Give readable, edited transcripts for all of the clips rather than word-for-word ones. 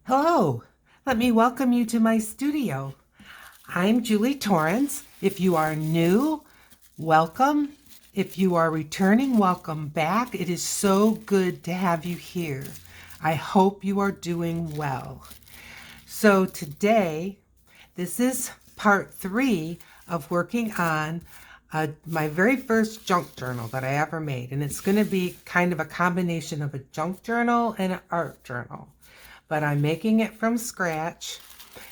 Hello, let me welcome you to my studio. I'm Julie Torrance. If you are new, welcome. If you are returning, welcome back. It is so good to have you here. I hope you are doing well. So today, this is part 3 of working on my very first junk journal that I ever made. And it's going to be kind of a combination of a junk journal and an art journal. But I'm making it from scratch.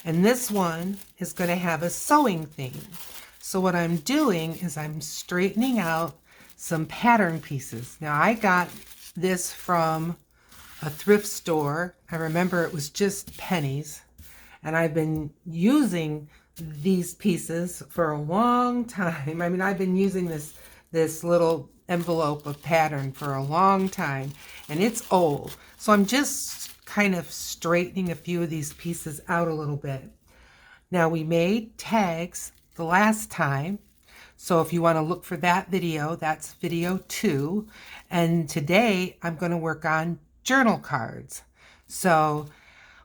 And this one is going to have a sewing theme. So what I'm doing is I'm straightening out some pattern pieces. Now I got this from a thrift store. I remember it was just pennies. And I've been using these pieces for a long time. I mean, I've been using this little envelope of pattern for a long time. And it's old. So I'm just kind of straightening a few of these pieces out a little bit. Now we made tags the last time, so if you want to look for that video, that's video 2. And today I'm going to work on journal cards. So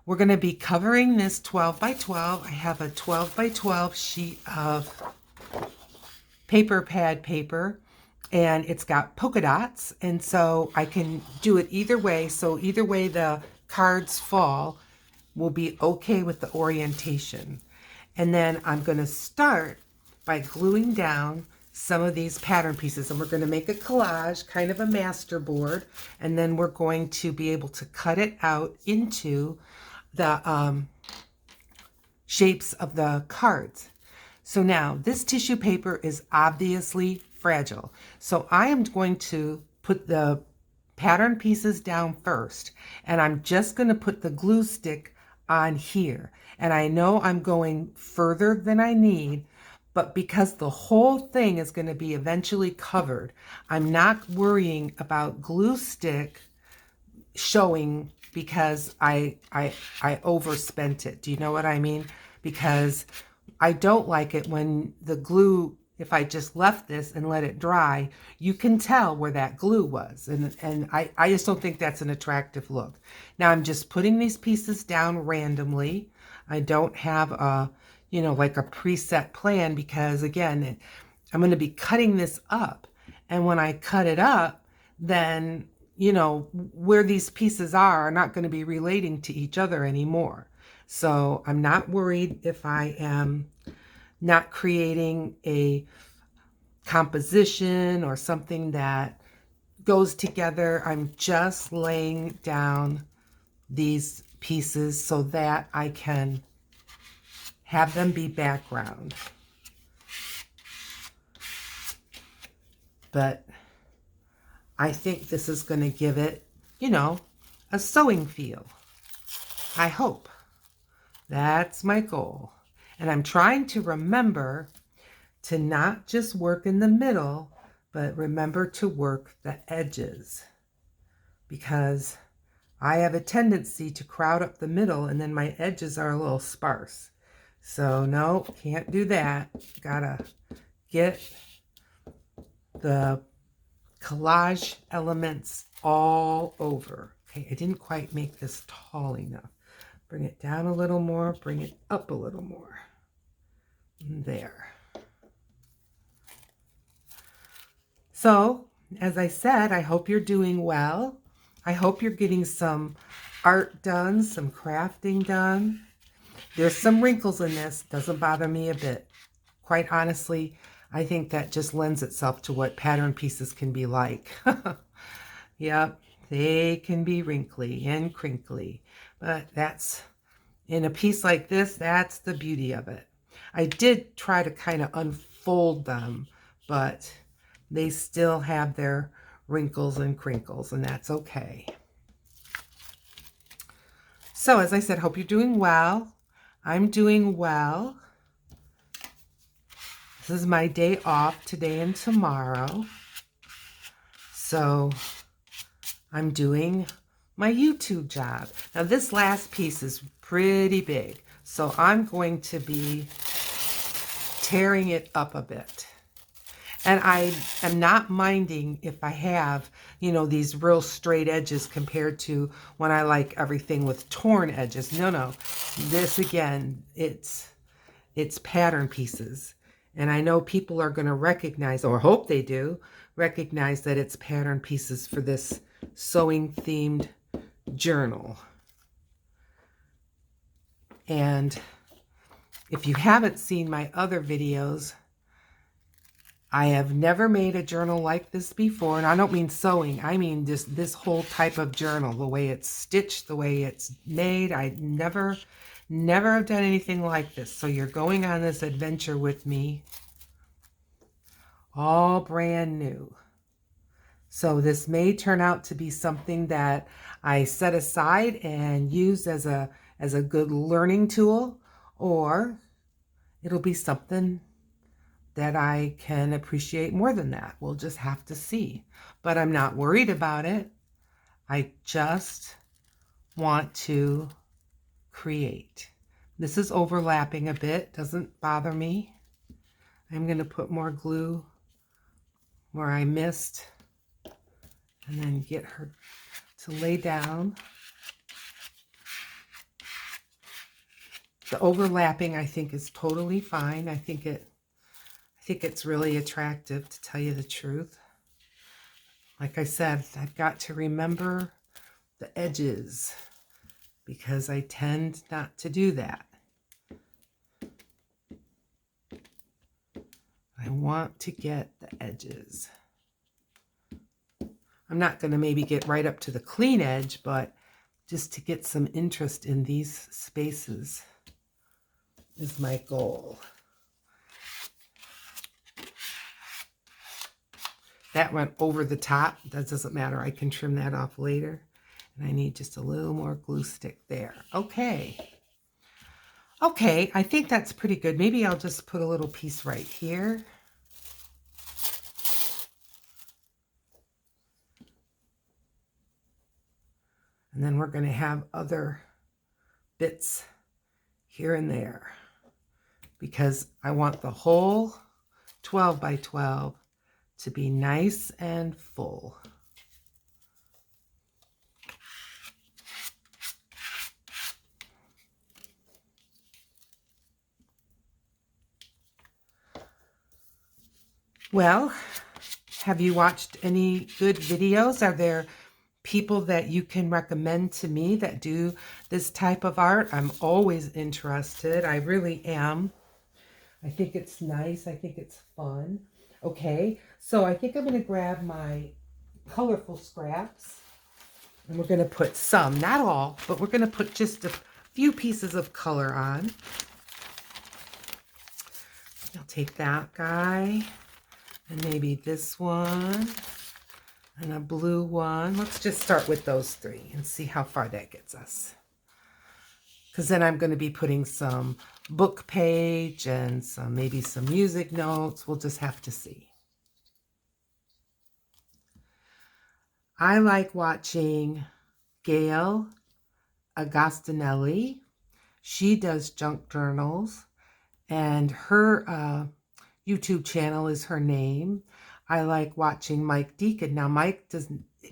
we're going to be covering this 12 by 12. I have a 12 by 12 sheet of paper pad paper, and it's got polka dots, and so I can do it either way. So either way the cards fall will be okay with the orientation. And then I'm going to start by gluing down some of these pattern pieces, and we're going to make a collage, kind of a master board, and then we're going to be able to cut it out into the shapes of the cards. So now this tissue paper is obviously fragile, so I am going to put the pattern pieces down first, and I'm just going to put the glue stick on here. And I know I'm going further than I need, but because the whole thing is going to be eventually covered, I'm not worrying about glue stick showing because I overspent it. Do you know what I mean? Because I don't like it when the glue, if I just left this and let it dry, you can tell where that glue was. And I just don't think that's an attractive look. Now I'm just putting these pieces down randomly. I don't have a, like a preset plan because again, I'm going to be cutting this up. And when I cut it up, then, where these pieces are not going to be relating to each other anymore. So I'm not worried if I am not creating a composition or something that goes together. I'm just laying down these pieces so that I can have them be background. But I think this is going to give it, a sewing feel. I hope. That's my goal. And I'm trying to remember to not just work in the middle, but remember to work the edges, because I have a tendency to crowd up the middle and then my edges are a little sparse. So no, can't do that. Gotta get the collage elements all over. Okay, I didn't quite make this tall enough. Bring it down a little more, bring it up a little more. There. So, as I said, I hope you're doing well. I hope you're getting some art done, some crafting done. There's some wrinkles in this. Doesn't bother me a bit. Quite honestly, I think that just lends itself to what pattern pieces can be like. Yep, they can be wrinkly and crinkly. But that's, in a piece like this, that's the beauty of it. I did try to kind of unfold them, but they still have their wrinkles and crinkles, and that's okay. So, as I said, hope you're doing well. I'm doing well. This is my day off today and tomorrow. So, I'm doing my YouTube job. Now, this last piece is pretty big, so I'm going to be tearing it up a bit. And I am not minding if I have, these real straight edges compared to when I like everything with torn edges. No. This again, it's pattern pieces. And I know people are going to recognize, or hope they do, recognize that it's pattern pieces for this sewing themed journal. And if you haven't seen my other videos, I have never made a journal like this before. And I don't mean sewing. I mean just this whole type of journal, the way it's stitched, the way it's made. I never have done anything like this. So you're going on this adventure with me, all brand new. So this may turn out to be something that I set aside and use as a good learning tool, or it'll be something that I can appreciate more than that. We'll just have to see. But I'm not worried about it. I just want to create. This is overlapping a bit, doesn't bother me. I'm going to put more glue where I missed and then get her to lay down. The overlapping, I think, is totally fine. I think it's really attractive, to tell you the truth. Like I said, I've got to remember the edges because I tend not to do that. I want to get the edges. I'm not going to maybe get right up to the clean edge, but just to get some interest in these spaces is my goal. That went over the top. That doesn't matter. I can trim that off later. And I need just a little more glue stick there. Okay, I think that's pretty good. Maybe I'll just put a little piece right here. And then we're going to have other bits here and there, because I want the whole 12 by 12 to be nice and full. Well, have you watched any good videos? Are there people that you can recommend to me that do this type of art? I'm always interested. I really am. I think it's nice. I think it's fun. Okay, so I think I'm going to grab my colorful scraps, and we're going to put some, not all, but we're going to put just a few pieces of color on. I'll take that guy, and maybe this one, and a blue one. Let's just start with those three and see how far that gets us. Because then I'm going to be putting some book page and maybe some music notes. We'll just have to see. I like watching Gail Agostinelli. She does junk journals, and her YouTube channel is her name. I like watching Mike Deacon. Now,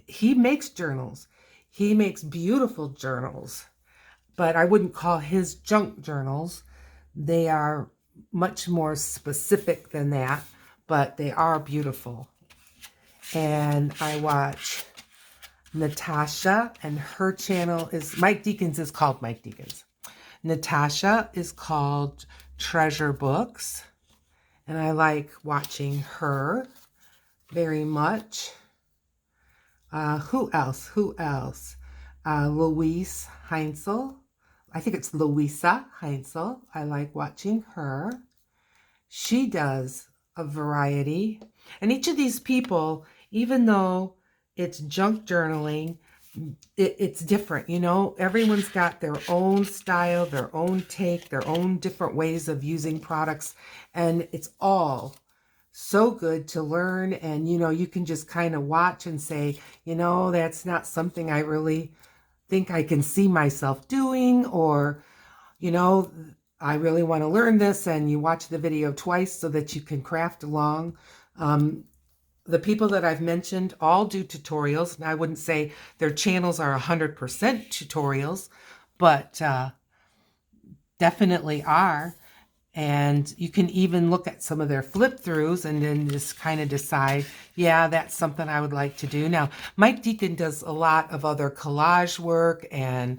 he makes journals. He makes beautiful journals, but I wouldn't call his junk journals. They are much more specific than that, but they are beautiful. And I watch Natasha, and her channel is, Mike Deacon's is called Mike Deacon's. Natasha is called Treasure Books, and I like watching her very much. Who else? Louise Heinzel. I think it's Louisa Heinzel. I like watching her. She does a variety. And each of these people, even though it's junk journaling, it's different. Everyone's got their own style, their own take, their own different ways of using products. And it's all so good to learn. And, you can just kind of watch and say, that's not something I really think I can see myself doing, or, I really want to learn this, and you watch the video twice so that you can craft along. The people that I've mentioned all do tutorials, and I wouldn't say their channels are 100% tutorials, but definitely are. And you can even look at some of their flip throughs and then just kind of decide, yeah, that's something I would like to do. Now, Mike Deacon does a lot of other collage work, and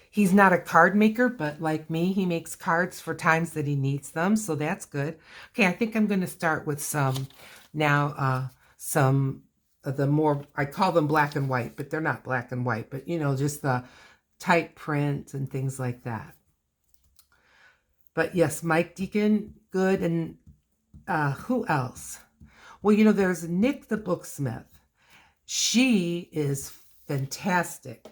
he's not a card maker, but like me, he makes cards for times that he needs them. So that's good. Okay, I think I'm going to start with some of the more, I call them black and white, but they're not black and white, but just the type print and things like that. But yes, Mike Deacon, good. And who else? Well, there's Nick the Booksmith. She is fantastic.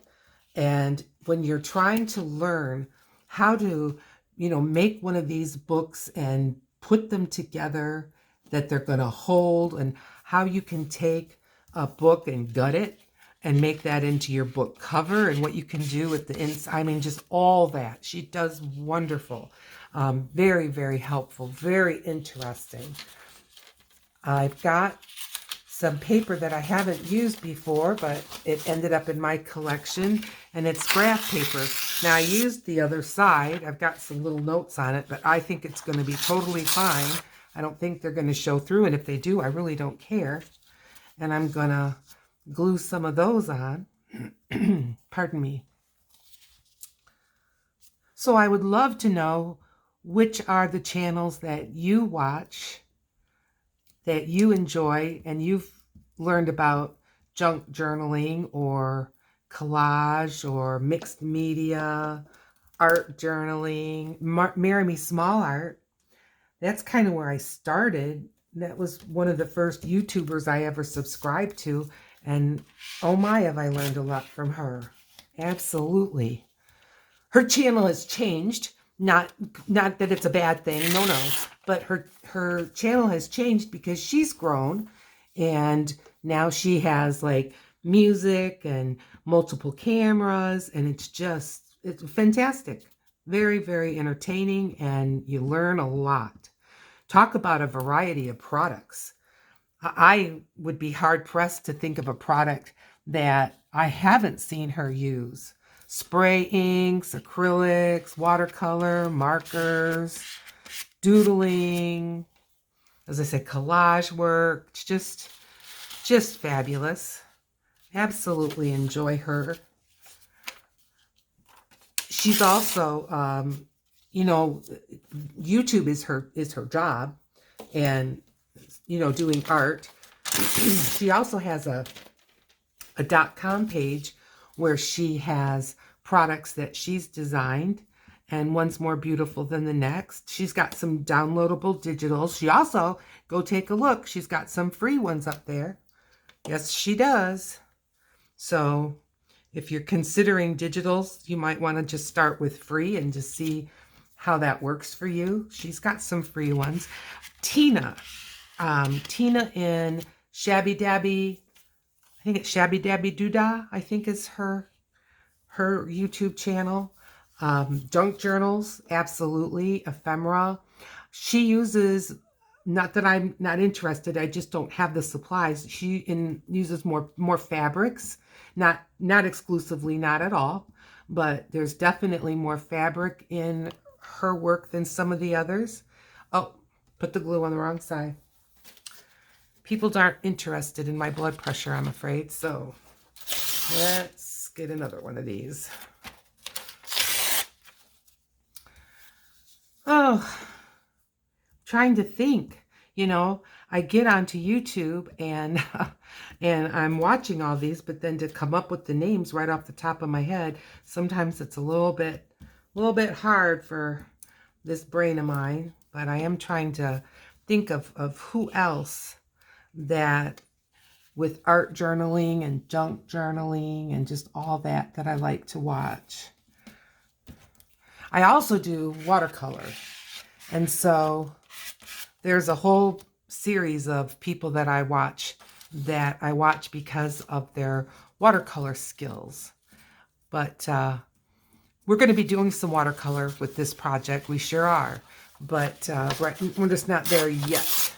And when you're trying to learn how to, make one of these books and put them together that they're going to hold, and how you can take a book and gut it and make that into your book cover, and what you can do with the inside. I mean, just all that. She does wonderful. Very, very helpful. Very interesting. I've got some paper that I haven't used before, but it ended up in my collection, and it's graph paper. Now, I used the other side. I've got some little notes on it, but I think it's going to be totally fine. I don't think they're going to show through, and if they do, I really don't care. And I'm going to glue some of those on. Pardon me. So I would love to know which are the channels that you watch, that you enjoy, and you've learned about junk journaling or collage or mixed media, art journaling, Marry Me Small Art. That's kind of where I started. That was one of the first YouTubers I ever subscribed to. And oh my, have I learned a lot from her. Absolutely. Her channel has changed. Not that it's a bad thing. No. But her channel has changed because she's grown. And now she has like music and multiple cameras. And it's fantastic. Very, very entertaining. And you learn a lot. Talk about a variety of products. I would be hard-pressed to think of a product that I haven't seen her use. Spray inks, acrylics, watercolor, markers, doodling, as I said, collage work. It's just fabulous. Absolutely enjoy her. She's also, YouTube is her job, and doing art. She also has a .com page where she has products that she's designed, and one's more beautiful than the next. She's got some downloadable digitals. She also, go take a look, she's got some free ones up there. Yes, she does. So if you're considering digitals, you might want to just start with free and just see how that works for you. She's got some free ones. Tina in Shabby Dabby, I think it's Shabby Dabby Doodah, I think is her YouTube channel. Junk journals, absolutely. Ephemera. She uses, not that I'm not interested, I just don't have the supplies. She uses more fabrics, not exclusively, not at all, but there's definitely more fabric in her work than some of the others. Oh, put the glue on the wrong side. People aren't interested in my blood pressure, I'm afraid. So let's get another one of these. Oh, trying to think. I get onto YouTube and I'm watching all these, but then to come up with the names right off the top of my head, sometimes it's a little bit hard for this brain of mine. But I am trying to think of who else that with art journaling and junk journaling and just all that I like to watch. I also do watercolor. And so there's a whole series of people that I watch because of their watercolor skills. But we're going to be doing some watercolor with this project. We sure are. But we're just not there yet.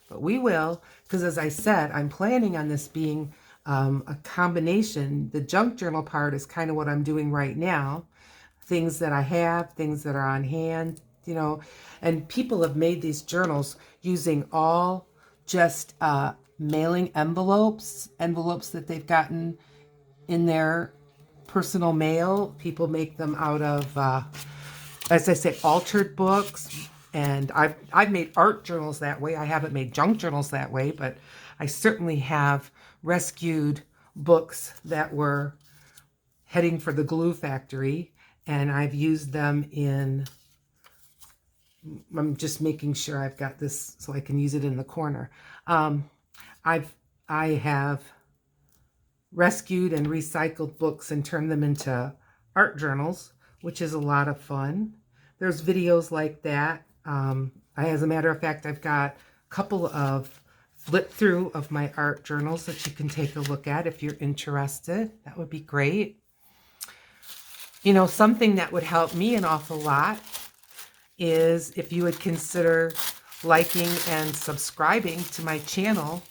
but we will, because as I said, I'm planning on this being a combination. The junk journal part is kind of what I'm doing right now. Things that I have, things that are on hand, you know, and people have made these journals using all just mailing envelopes that they've gotten in their personal mail. People make them out of, as I say, altered books. And I've made art journals that way. I haven't made junk journals that way, but I certainly have rescued books that were heading for the glue factory, and I've used them in, I'm just making sure I've got this so I can use it in the corner. I have rescued and recycled books and turned them into art journals, which is a lot of fun. There's videos like that. As a matter of fact, I've got a couple of flip through of my art journals that you can take a look at if you're interested. That would be great. You know, something that would help me an awful lot is if you would consider liking and subscribing to my channel.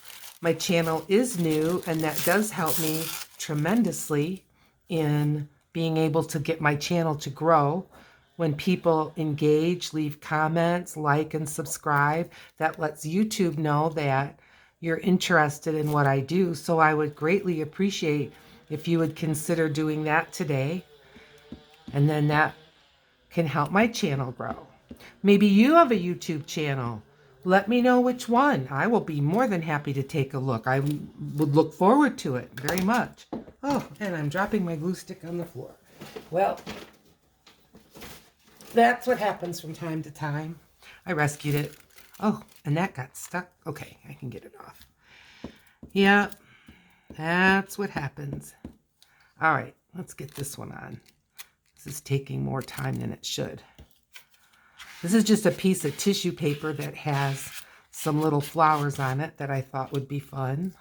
My channel is new, and that does help me tremendously in being able to get my channel to grow. When people engage, leave comments, like and subscribe, that lets YouTube know that you're interested in what I do. So I would greatly appreciate if you would consider doing that today. And then that can help my channel grow. Maybe you have a YouTube channel. Let me know which one. I will be more than happy to take a look. I would look forward to it very much. Oh, and I'm dropping my glue stick on the floor. Well, that's what happens from time to time. I rescued it. Oh, and that got stuck. Okay, I can get it off. Yeah, that's what happens. All right, let's get this one on. This is taking more time than it should. This is just a piece of tissue paper that has some little flowers on it that I thought would be fun.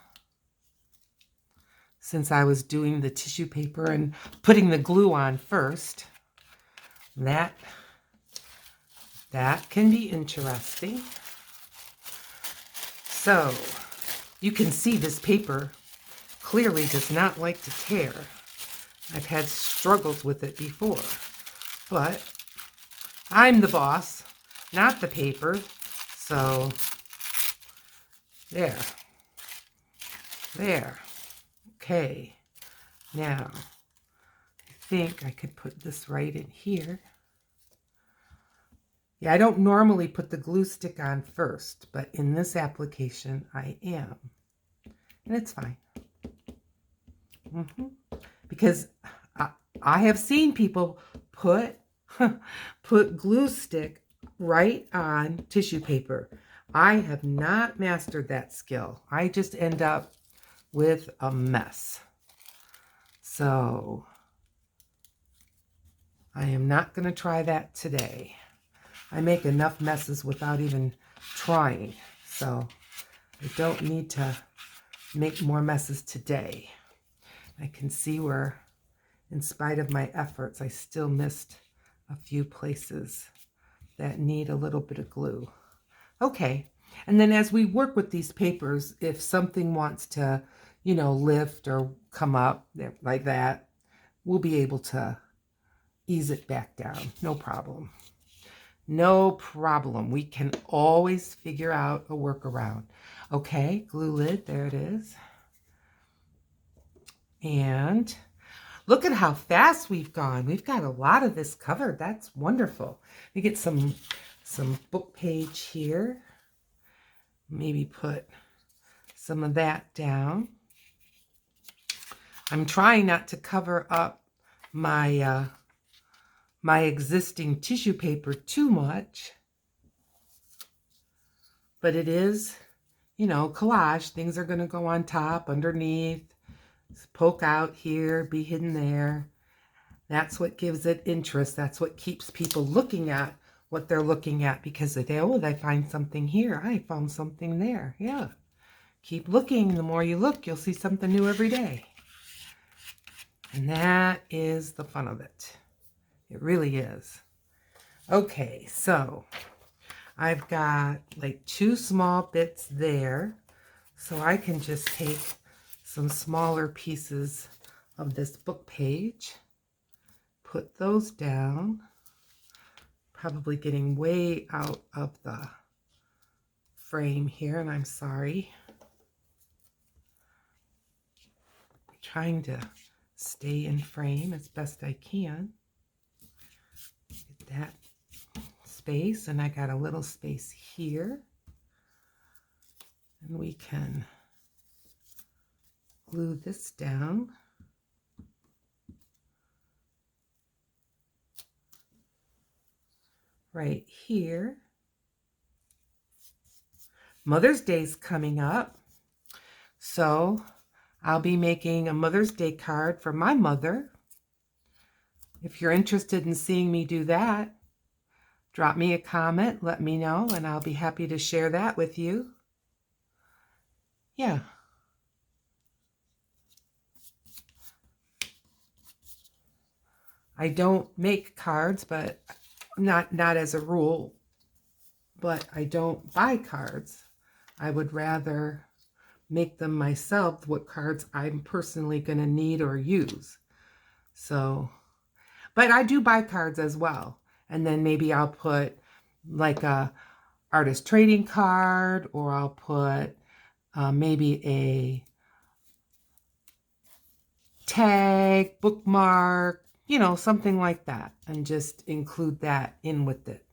Since I was doing the tissue paper and putting the glue on first, that can be interesting. So you can see this paper clearly does not like to tear. I've had struggles with it before, but I'm the boss, not the paper. So there. Okay, now I think I could put this right in here. Yeah, I don't normally put the glue stick on first, but in this application I am, and it's fine. Because I have seen people put glue stick right on tissue paper. I have not mastered that skill. I just end up with a mess. So I am not going to try that today. I make enough messes without even trying. So I don't need to make more messes today. I can see where, in spite of my efforts, I still missed a few places that need a little bit of glue. Okay, and then as we work with these papers, if something wants to, you know, lift or come up like that, we'll be able to ease it back down. No problem. No problem. We can always figure out a workaround. Okay, glue lid, there it is. And look at how fast we've gone. We've got a lot of this covered. That's wonderful. We get some book page here. Maybe put some of that down. I'm trying not to cover up my my existing tissue paper too much, but it is, you know, collage. Things are going to go on top, underneath, poke out here, be hidden there. That's what gives it interest. That's what keeps people looking at what they're looking at, because they, oh, they find something here. I found something there. Yeah. Keep looking. The more you look, you'll see something new every day. And that is the fun of it. It really is. Okay, so I've got like 2 small bits there, so I can just take some smaller pieces of this book page, put those down, probably getting way out of the frame here, and I'm sorry. I'm trying to stay in frame as best I can. Get that space, and I got a little space here, and we can glue this down. Right here. Mother's Day's coming up, so I'll be making a Mother's Day card for my mother. If you're interested in seeing me do that, drop me a comment, let me know, and I'll be happy to share that with you. Yeah. I don't make cards, but not as a rule, but I don't buy cards. I would rather make them myself, what cards I'm personally going to need or use. So, but I do buy cards as well. And then maybe I'll put like a artist trading card, or I'll put maybe a tag, bookmark, you know, something like that, and just include that in with it.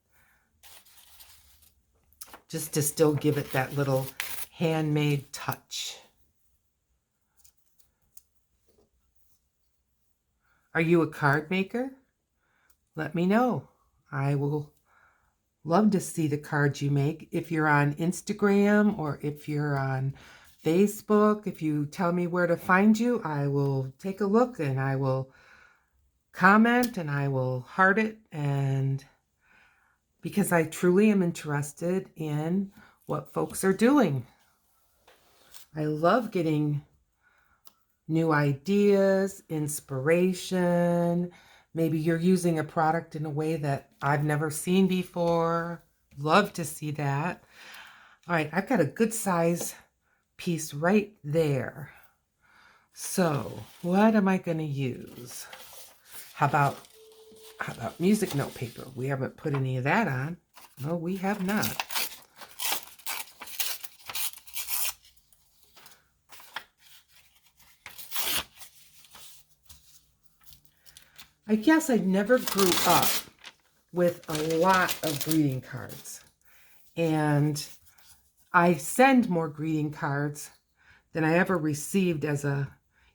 Just to still give it that little handmade touch. Are you a card maker? Let me know. I will love to see the cards you make. If you're on Instagram or if you're on Facebook, if you tell me where to find you, I will take a look and I will comment and I will heart it, and because I truly am interested in what folks are doing. I love getting new ideas, inspiration. Maybe you're using a product in a way that I've never seen before. Love to see that. All right, I've got a good size piece right there. So what am I going to use? How about music note paper? We haven't put any of that on. No, we have not. I guess I never grew up with a lot of greeting cards, and I send more greeting cards than I ever received as a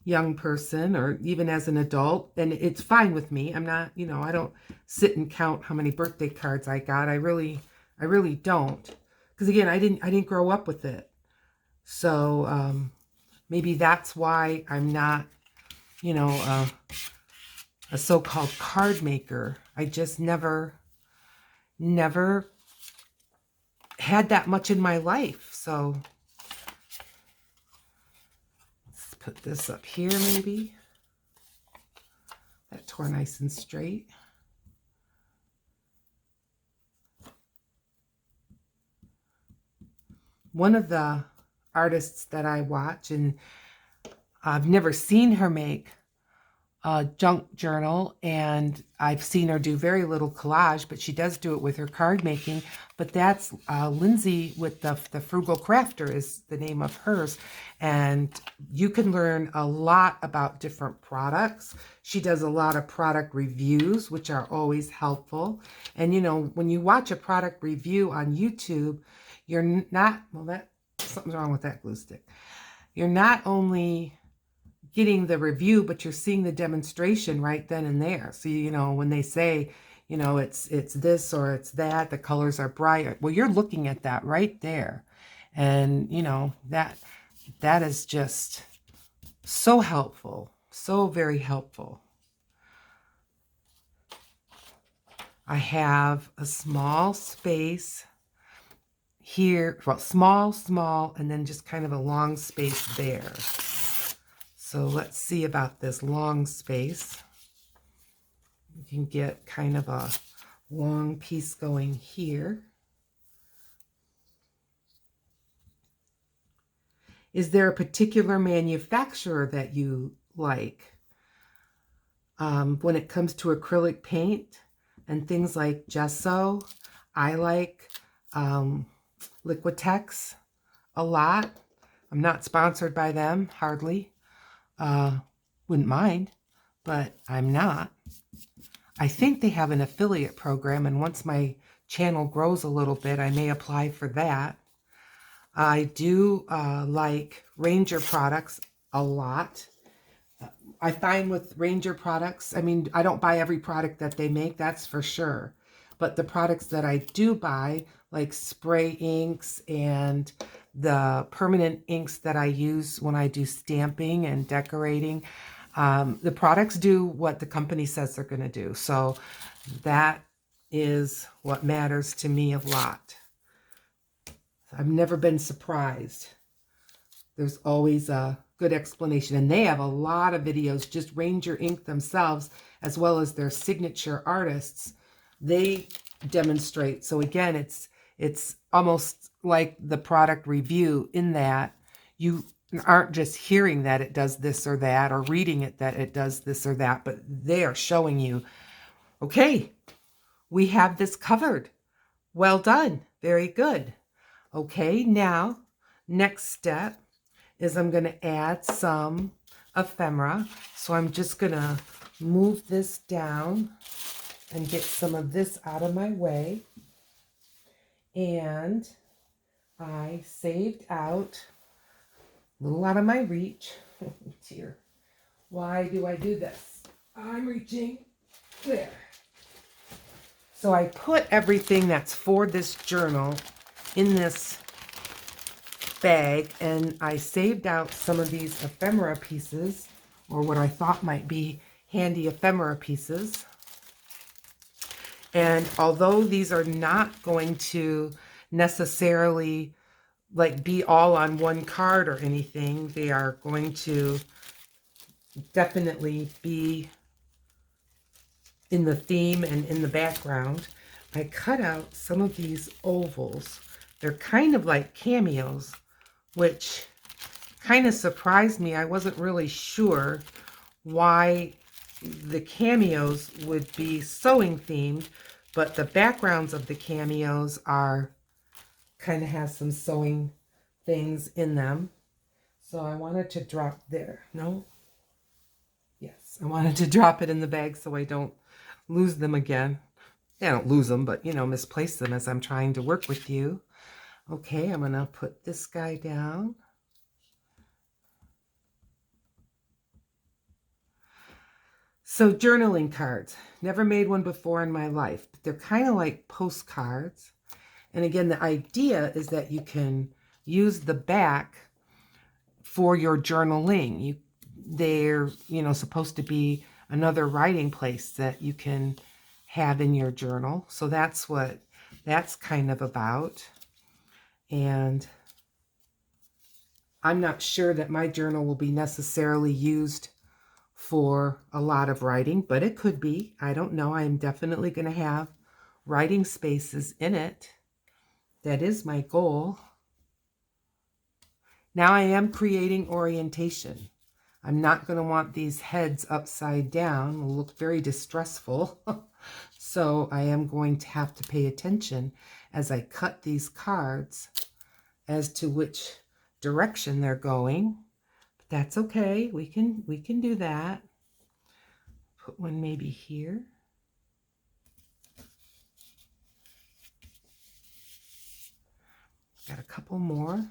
young person or even as an adult, and it's fine with me. I'm not, you know, I don't sit and count how many birthday cards I got. I really don't, because again, I didn't grow up with it. So maybe that's why I'm not, you know, a so-called card maker. I just never had that much in my life. So let's put this up here maybe. That tore nice and straight. One of the artists that I watch, and I've never seen her make a junk journal, and I've seen her do very little collage, but she does do it with her card making. But that's Lindsay with the Frugal Crafter is the name of hers, and you can learn a lot about different products. She does a lot of product reviews, which are always helpful. And you know, when you watch a product review on YouTube, you're not, well, that something's wrong with that glue stick. You're not only getting the review, but you're seeing the demonstration right then and there. So, you know, when they say, you know, it's this or it's that, the colors are bright. Well, you're looking at that right there. And, you know, that is just so helpful. So very helpful. I have a small space here. Well, small, and then just kind of a long space there. So let's see about this long space. You can get kind of a long piece going here. Is there a particular manufacturer that you like? When it comes to acrylic paint and things like gesso, I like Liquitex a lot. I'm not sponsored by them, hardly. Wouldn't mind, but I'm not. I think they have an affiliate program, and once my channel grows a little bit, I may apply for that. I do like Ranger products a lot. I find with Ranger products, I mean, I don't buy every product that they make, that's for sure. But the products that I do buy, like spray inks and the permanent inks that I use when I do stamping and decorating, the products do what the company says they're going to do. So that is what matters to me a lot. I've never been surprised. There's always a good explanation. And they have a lot of videos, just Ranger Ink themselves, as well as their signature artists. They demonstrate. So again, it's almost like the product review in that you aren't just hearing that it does this or that, or reading it that it does this or that, but they are showing you, okay, we have this covered. Well done. Very good. Okay, now, next step is I'm going to add some ephemera. So I'm just going to move this down and get some of this out of my way. And I saved out a little out of my reach. Oh, dear. Why do I do this? I'm reaching there. So I put everything that's for this journal in this bag, and I saved out some of these ephemera pieces, or what I thought might be handy ephemera pieces. And although these are not going to necessarily like be all on one card or anything, they are going to definitely be in the theme and in the background. I cut out some of these ovals. They're kind of like cameos, which kind of surprised me. I wasn't really sure why the cameos would be sewing themed, but the backgrounds of the cameos are kind of have some sewing things in them. So I wanted to drop there. No? Yes, I wanted to drop it in the bag so I don't lose them again. I don't lose them, but, you know, misplace them as I'm trying to work with you. Okay, I'm going to put this guy down. So journaling cards. Never made one before in my life, but they're kind of like postcards. And again, the idea is that you can use the back for your journaling. They're, you know, supposed to be another writing place that you can have in your journal. So that's what that's kind of about. And I'm not sure that my journal will be necessarily used for a lot of writing, but it could be. I don't know. I'm definitely going to have writing spaces in it. That is my goal. Now I am creating orientation. I'm not going to want these heads upside down. It will look very distressful. So I am going to have to pay attention as I cut these cards as to which direction they're going. But that's okay. We can do that. Put one maybe here. Got a couple more.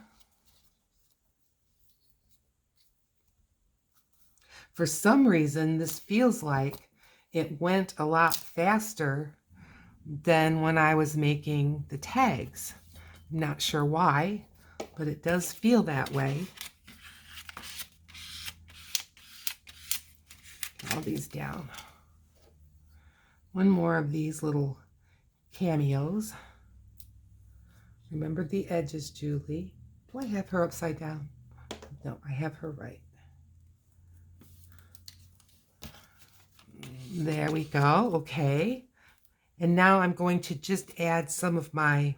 For some reason, this feels like it went a lot faster than when I was making the tags. I'm not sure why, but it does feel that way. All these down. One more of these little cameos. Remember the edges, Julie. Do I have her upside down? No, I have her right. There we go. Okay. And now I'm going to just add some of my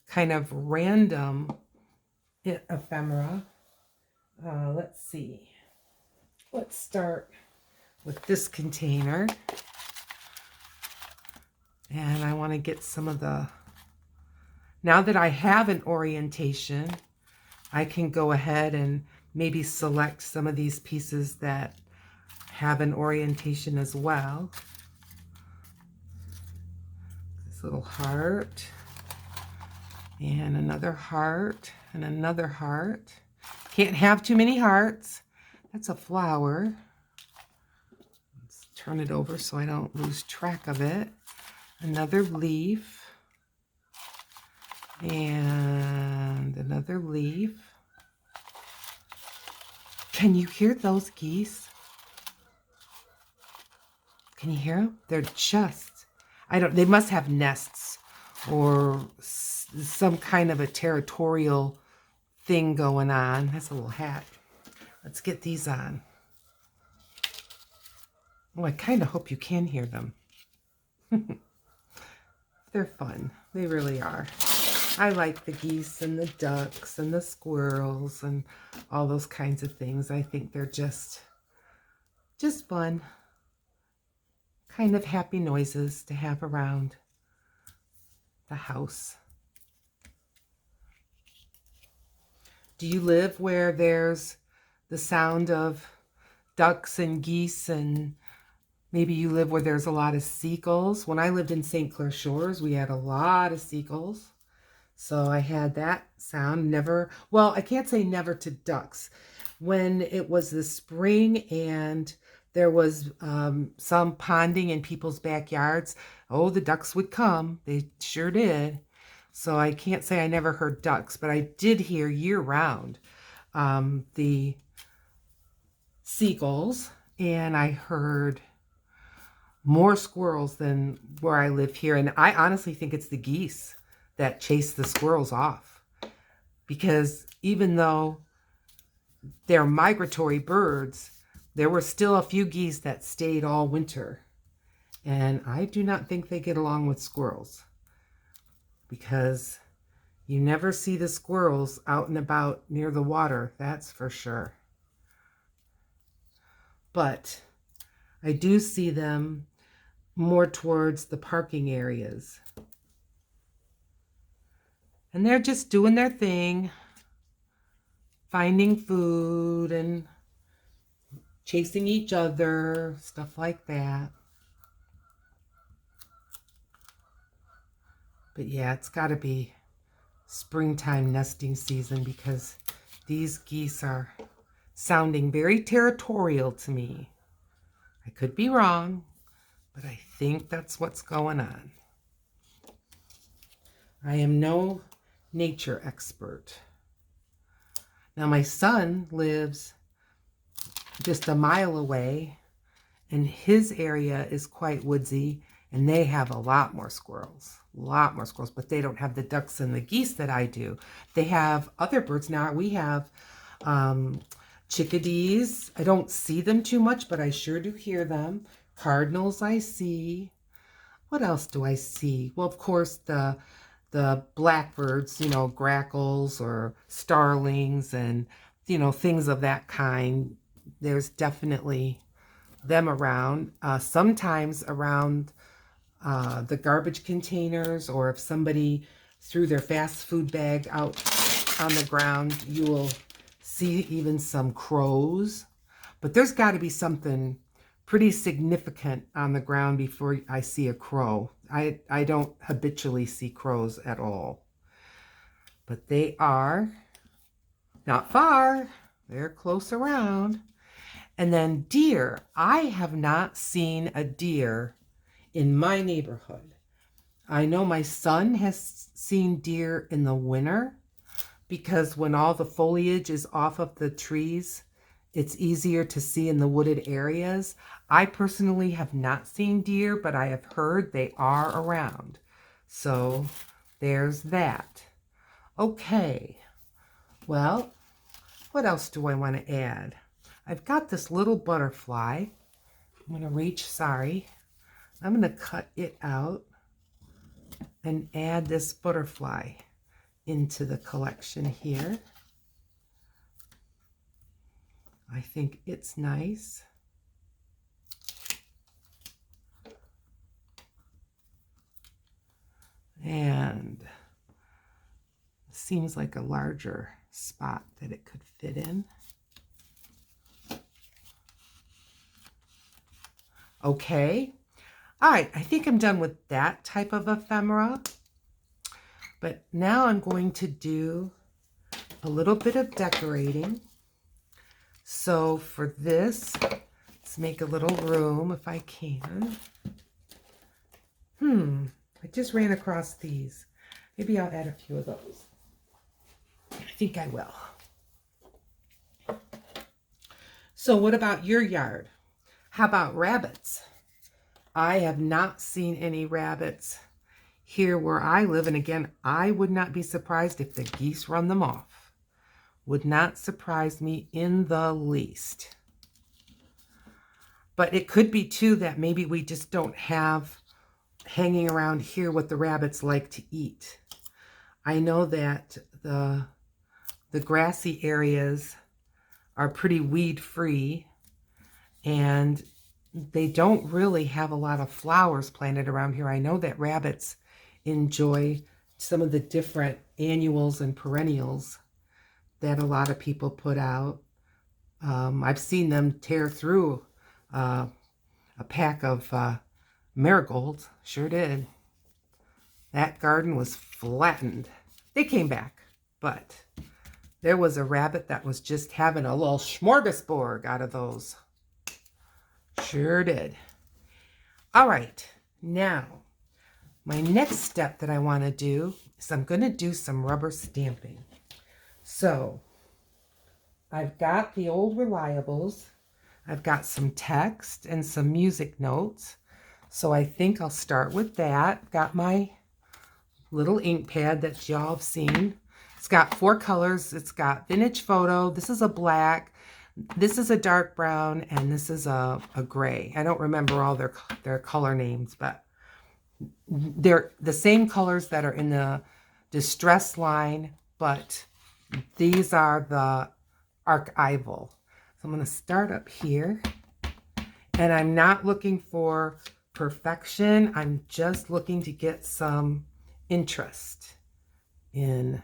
kind of random ephemera. Let's see. Let's start with this container. And I want to get some of the... Now that I have an orientation, I can go ahead and maybe select some of these pieces that have an orientation as well. This little heart, and another heart, and another heart. Can't have too many hearts. That's a flower. Let's turn it over so I don't lose track of it. Another leaf. And another leaf. Can you hear those geese? Can you hear them? They're just, they must have nests or some kind of a territorial thing going on. That's a little hat. Let's get these on. Oh, I kind of hope you can hear them. They're fun. They really are. I like the geese and the ducks and the squirrels and all those kinds of things. I think they're just fun. Kind of happy noises to have around the house. Do you live where there's the sound of ducks and geese, and maybe you live where there's a lot of seagulls? When I lived in St. Clair Shores, we had a lot of seagulls. So I had that sound. Never, well, I can't say never to ducks. When it was the spring and there was some ponding in people's backyards, oh, the ducks would come. They sure did. So I can't say I never heard ducks, but I did hear year-round the seagulls, and I heard more squirrels than where I live here. And I honestly think it's the geese that chase the squirrels off, because even though they're migratory birds, there were still a few geese that stayed all winter. And I do not think they get along with squirrels, because you never see the squirrels out and about near the water, that's for sure. But I do see them more towards the parking areas. And they're just doing their thing, finding food and chasing each other, stuff like that. But yeah, it's got to be springtime nesting season, because these geese are sounding very territorial to me. I could be wrong, but I think that's what's going on. I am no nature expert. Now, my son lives just a mile away, and his area is quite woodsy, and they have a lot more squirrels, but they don't have the ducks and the geese that I do. They have other birds. Now, we have chickadees. I don't see them too much, but I sure do hear them. Cardinals I see. What else do I see? Well, of course, the blackbirds, grackles or starlings and, things of that kind. There's definitely them around. Sometimes around the garbage containers, or if somebody threw their fast food bag out on the ground, you will see even some crows. But there's got to be something pretty significant on the ground before I see a crow. I don't habitually see crows at all. But they are not far. They're close around. And then deer. I have not seen a deer in my neighborhood. I know my son has seen deer in the winter, because when all the foliage is off of the trees, it's easier to see in the wooded areas. I personally have not seen deer, but I have heard they are around. So there's that. Okay. Well, what else do I want to add? I've got this little butterfly. I'm going to cut it out and add this butterfly into the collection here. I think it's nice. And seems like a larger spot that it could fit in. Okay. All right, I think I'm done with that type of ephemera. But now I'm going to do a little bit of decorating. So for this, let's make a little room if I can. I just ran across these. Maybe I'll add a few of those. I think I will. So what about your yard? How about rabbits? I have not seen any rabbits here where I live. And again, I would not be surprised if the geese run them off. Would not surprise me in the least. But it could be too that maybe we just don't have hanging around here what the rabbits like to eat. I know that the grassy areas are pretty weed free, and they don't really have a lot of flowers planted around here. I know that rabbits enjoy some of the different annuals and perennials that a lot of people put out. I've seen them tear through a pack of marigolds. Sure did. That garden was flattened. They came back, but there was a rabbit that was just having a little smorgasbord out of those. Sure did. All right, now my next step that I want to do is I'm going to do some rubber stamping. So I've got the old reliables. I've got some text and some music notes. So I think I'll start with that. Got my little ink pad that y'all have seen. It's got 4 colors. It's got vintage photo. This is a black. This is a dark brown, and this is a gray. I don't remember all their color names, but they're the same colors that are in the distress line, but these are the archival. So I'm going to start up here, and I'm not looking for perfection. I'm just looking to get some interest in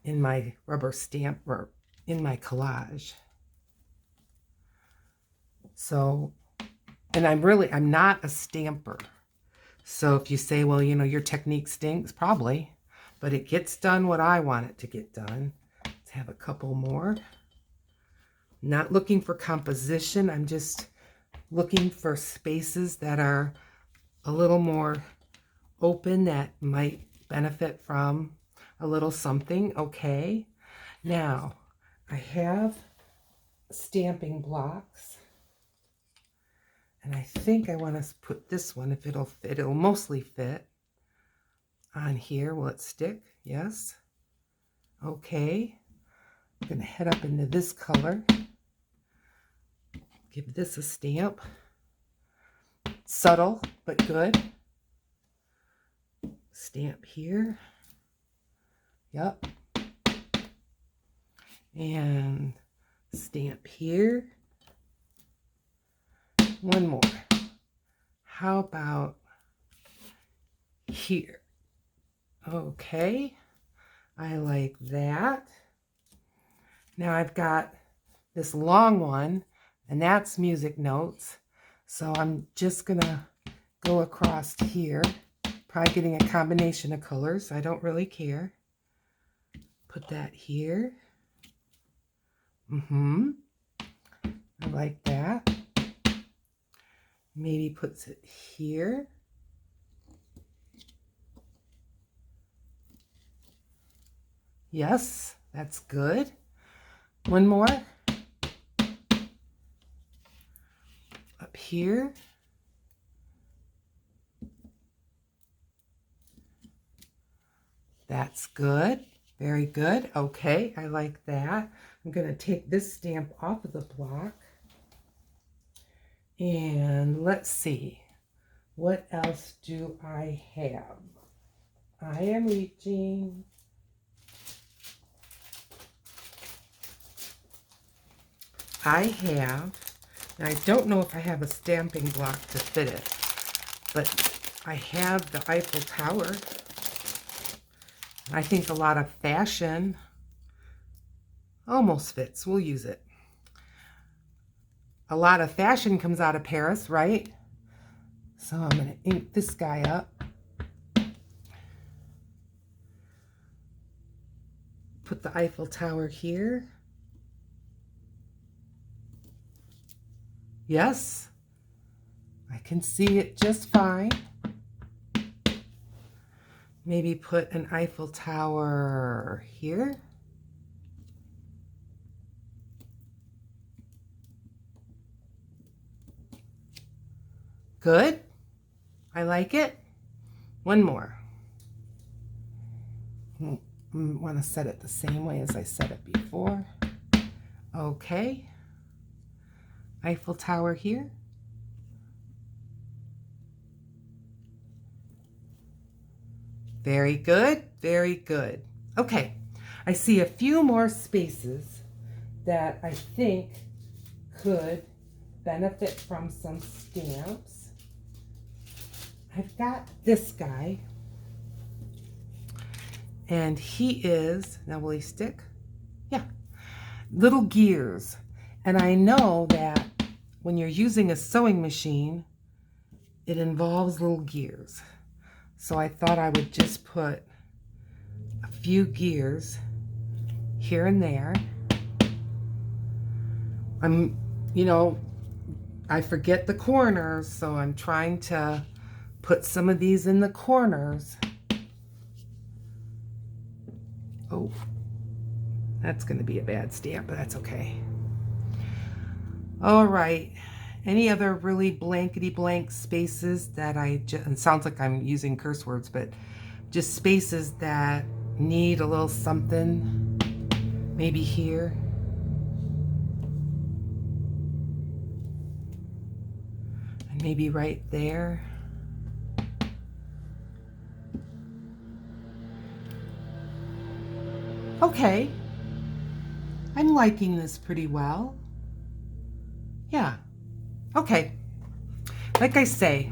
my rubber stamp or in my collage. So, and I'm not a stamper. So if you say, well, you know, your technique stinks, probably, but it gets done what I want it to get done. Let's have a couple more. Not looking for composition. I'm just looking for spaces that are a little more open that might benefit from a little something. Okay. Now, I have stamping blocks, and I think I want to put this one, if it'll fit, it'll mostly fit on here. Will it stick? Yes. Okay. I'm going to head up into this color. Give this a stamp. Subtle, but good. Stamp here. Yep. And stamp here. One more. How about here? Okay. I like that. Now I've got this long one, and that's music notes. So I'm just going to go across here. Probably getting a combination of colors. I don't really care. Put that here. I like that. Maybe puts it here. Yes, that's good. One more. Up here. That's good. Very good. Okay, I like that. I'm going to take this stamp off of the block. And let's see. What else do I have? I am reaching. I have, and I don't know if I have a stamping block to fit it, but I have the Eiffel Tower. I think a lot of fashion almost fits. We'll use it. A lot of fashion comes out of Paris, right? So I'm going to ink this guy up. Put the Eiffel Tower here. Yes, I can see it just fine. Maybe put an Eiffel Tower here. Good. I like it. One more. I want to set it the same way as I set it before. Okay. Eiffel Tower here. Very good, very good. Okay, I see a few more spaces that I think could benefit from some stamps. I've got this guy, and he is, now will he stick? Yeah, little gears. And I know that when you're using a sewing machine, it involves little gears. So I thought I would just put a few gears here and there. I forget the corners, so I'm trying to put some of these in the corners. Oh, that's going to be a bad stamp, but that's okay. All right. Any other really blankety blank spaces that it sounds like I'm using curse words, but just spaces that need a little something, maybe here. And maybe right there. Okay. I'm liking this pretty well. Yeah. Okay, like I say,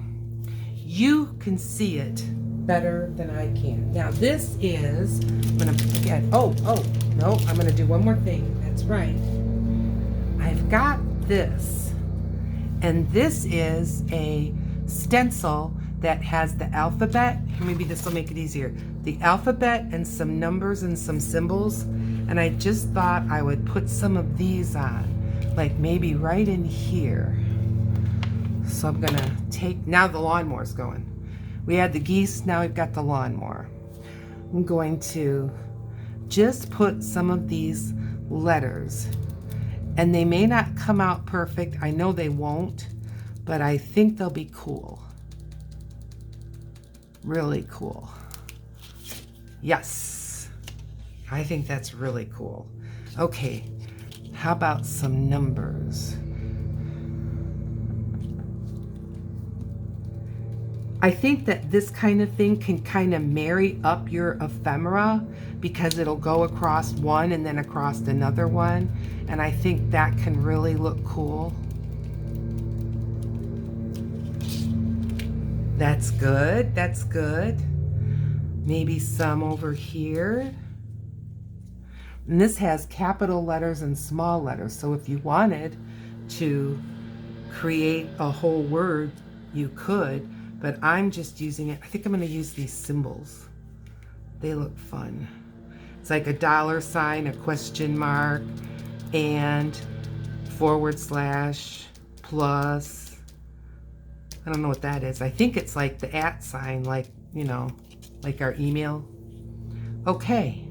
you can see it better than I can. Now this is, I'm gonna, again, no, I'm gonna do one more thing. That's right. I've got this, and this is a stencil that has the alphabet. Maybe this will make it easier. The alphabet and some numbers and some symbols, and I just thought I would put some of these on, like maybe right in here. So I'm gonna take, now the lawnmower's going. We had the geese, now we've got the lawnmower. I'm going to just put some of these letters, and they may not come out perfect. I know they won't, but I think they'll be cool. Really cool. Yes, I think that's really cool. Okay, how about some numbers? I think that this kind of thing can kind of marry up your ephemera, because it'll go across one and then across another one, and I think that can really look cool. That's good, that's good. Maybe some over here. And this has capital letters and small letters, so if you wanted to create a whole word, you could. But I'm just using it. I think I'm going to use these symbols. They look fun. It's like a dollar sign, a question mark, and / plus. I don't know what that is. I think it's like the @ sign, like, you know, like our email. Okay.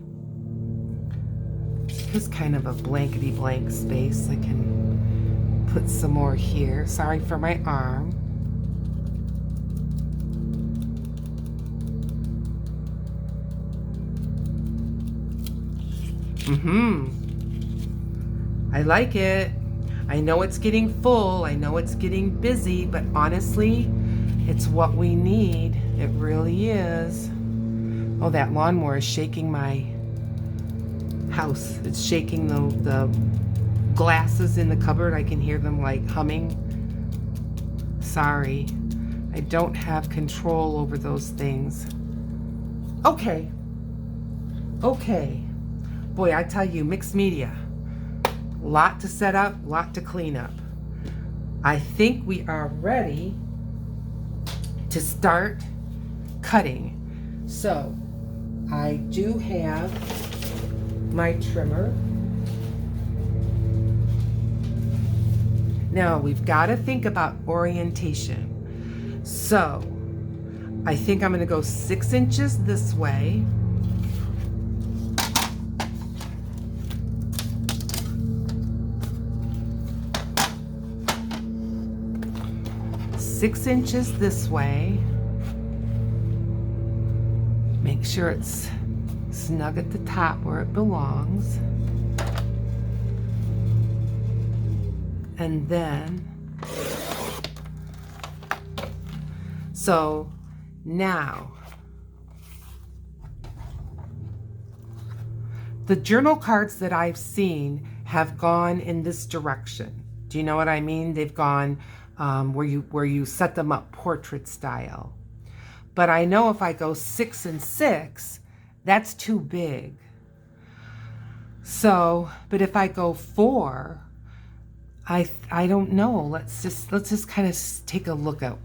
Here's kind of a blankety blank space. I can put some more here. Sorry for my arm. I like it. I know it's getting full. I know it's getting busy, but honestly, it's what we need. It really is. Oh, that lawnmower is shaking my house. It's shaking the glasses in the cupboard. I can hear them like humming. Sorry, I don't have control over those things. Okay. Boy, I tell you, mixed media. Lot to set up, lot to clean up. I think we are ready to start cutting. So I do have my trimmer. Now we've got to think about orientation. So I think I'm going to go 6 inches this way. Six inches this way. Make sure it's snug at the top where it belongs. And then, so now, the journal cards that I've seen have gone in this direction. Do you know what I mean? They've gone where you set them up portrait style. But I know if I go 6 and 6, that's too big. So, but if I go 4, I don't know. Let's just kind of take a look at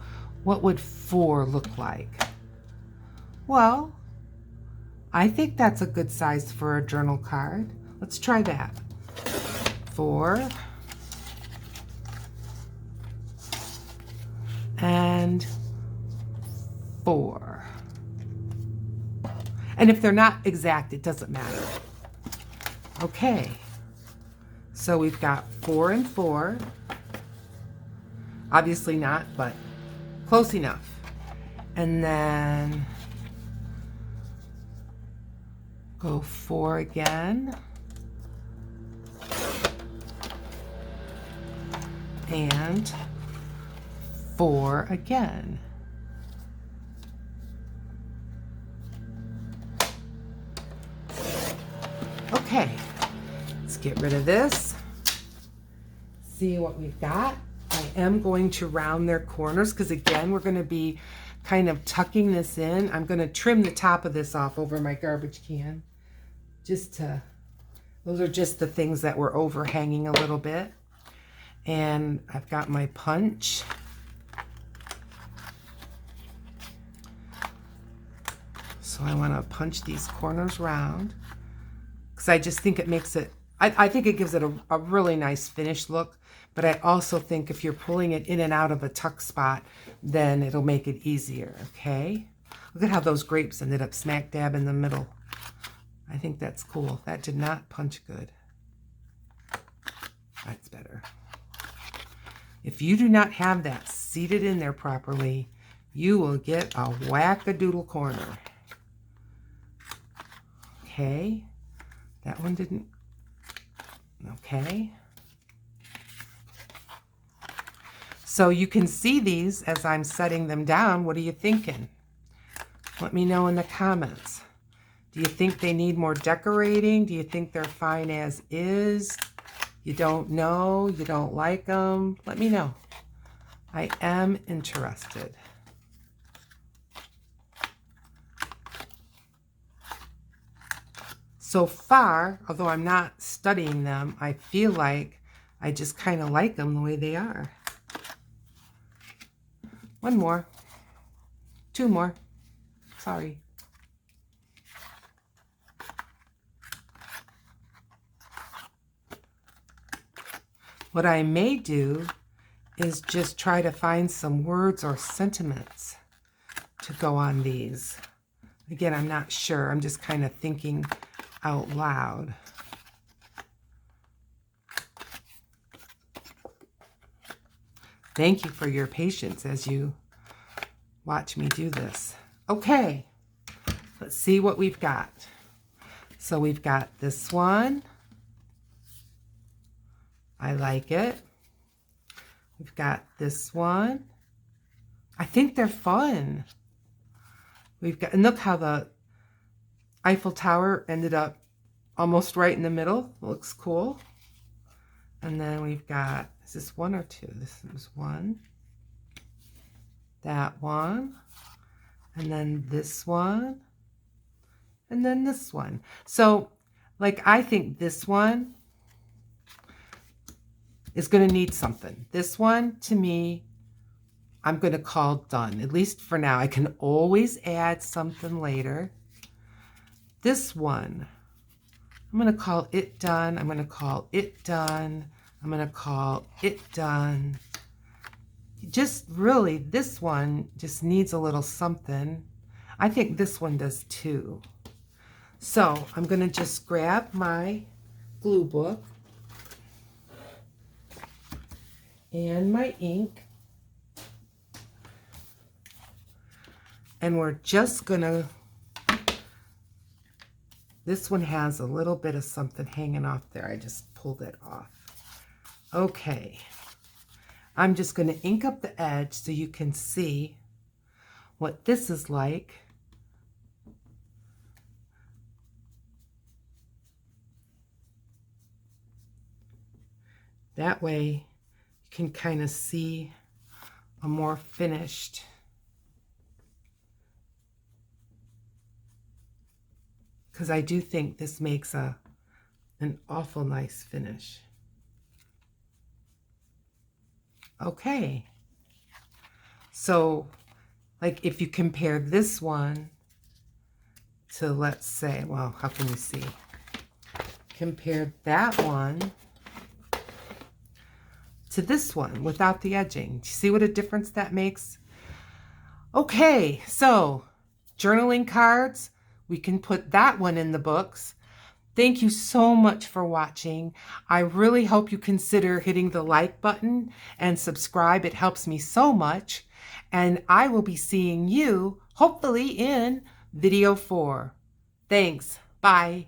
what would 4 look like. Well, I think that's a good size for a journal card. Let's try that. 4 and 4. And if they're not exact, it doesn't matter. Okay. So we've got 4 and 4. Obviously not, but close enough. And then go 4 again. And 4 again. Okay, let's get rid of this. See what we've got. I am going to round their corners because again, we're going to be kind of tucking this in. I'm going to trim the top of this off over my garbage can. Those are just the things that were overhanging a little bit. And I've got my punch. So I want to punch these corners round because I just think it makes it, I think it gives it a really nice finished look, but I also think if you're pulling it in and out of a tuck spot, then it'll make it easier, okay? Look at how those grapes ended up smack dab in the middle. I think that's cool. That did not punch good. That's better. If you do not have that seated in there properly, you will get a whack-a-doodle corner. Okay, that one didn't, okay. So you can see these as I'm setting them down. What are you thinking? Let me know in the comments. Do you think they need more decorating? Do you think they're fine as is? You don't know? You don't like them? Let me know. I am interested. So far, although I'm not studying them, I feel like I just kind of like them the way they are. One more. 2 more. Sorry. What I may do is just try to find some words or sentiments to go on these. Again, I'm not sure. I'm just kind of thinking out loud. Thank you for your patience as you watch me do this. Okay, let's see what we've got. So we've got this one. I like it. We've got this one. I think they're fun. We've got, and look how the Eiffel Tower ended up almost right in the middle. Looks cool. And then we've got, is this one or two? This is one. That one. And then this one. And then this one. So, like, I think this one is going to need something. This one, to me, I'm going to call done, at least for now. I can always add something later. This one, I'm going to call it done. I'm going to call it done. I'm going to call it done. Just really, this one just needs a little something. I think this one does too. So I'm going to just grab my glue book and my ink. And we're just going to, this one has a little bit of something hanging off there. I just pulled it off. Okay. I'm just going to ink up the edge so you can see what this is like. That way you can kind of see a more finished because I do think this makes an awful nice finish. Okay, so like if you compare this one to, let's say, well, how can you see? Compare that one to this one without the edging. Do you see what a difference that makes? Okay, so journaling cards, we can put that one in the books. Thank you so much for watching. I really hope you consider hitting the like button and subscribe. It helps me so much. And I will be seeing you hopefully in video 4. Thanks. Bye.